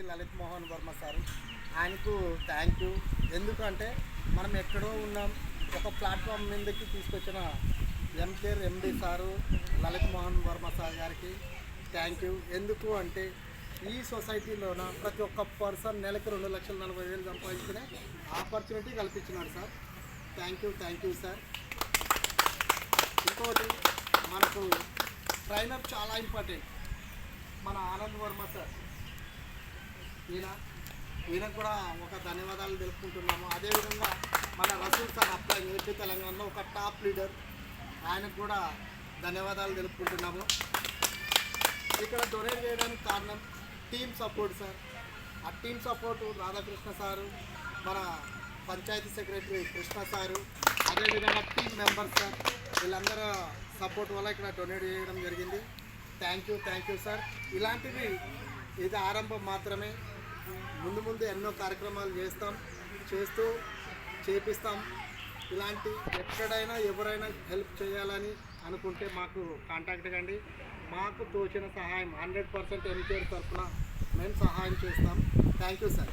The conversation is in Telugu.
లలిత్ మోహన్ వర్మ సార్, ఆయనకు థ్యాంక్ యూ. ఎందుకంటే మనం ఎక్కడో ఉన్నాం, ఒక ప్లాట్ఫామ్ మీదకి తీసుకొచ్చిన MKR MD sir Lalit Mohan Varma sir గారికి థ్యాంక్ యూ. ఎందుకు అంటే ఈ సొసైటీలోన ప్రతి ఒక్క పర్సన్ నెలకి 2,40,000 సంపాదించుకునే ఆపర్చునిటీ కల్పించినాడు సార్. Thank you sir. ఇంకోటి మనకు ట్రైనర్ చాలా ఇంపార్టెంట్, మన ఆనంద్ వర్మ సార్. ఈయనకు కూడా ఒక ధన్యవాదాలు తెలుపుకుంటున్నాము. అదేవిధంగా మన రసూల్ సార్ అప్లై ఏపీ తెలంగాణలో ఒక టాప్ లీడర్, ఆయనకు కూడా ధన్యవాదాలు తెలుపుకుంటున్నాము. ఇక్కడ డొనేట్ చేయడానికి కారణం టీమ్ సపోర్ట్ సార్. ఆ టీమ్ సపోర్టు రాధాకృష్ణ సారు, మన పంచాయతీ సెక్రటరీ కృష్ణ సారు, అదేవిధంగా టీమ్ మెంబర్స్ సార్, వీళ్ళందరూ సపోర్ట్ వల్ల ఇక్కడ డొనేట్ చేయడం జరిగింది. Thank you sir. ఇలాంటివి ఇది ఆరంభం మాత్రమే. ముందు ఎన్నో కార్యక్రమాలు చేపిస్తాం. ఇలాంటి ఎక్కడైనా ఎవరైనా హెల్ప్ చేయాలని అనుకుంటే మాకు కాంటాక్ట్ కండి. మాకు తోచిన సహాయం 100% ఎంకేఆర్ తరఫున మేము సహాయం చేస్తాం. Thank you sir.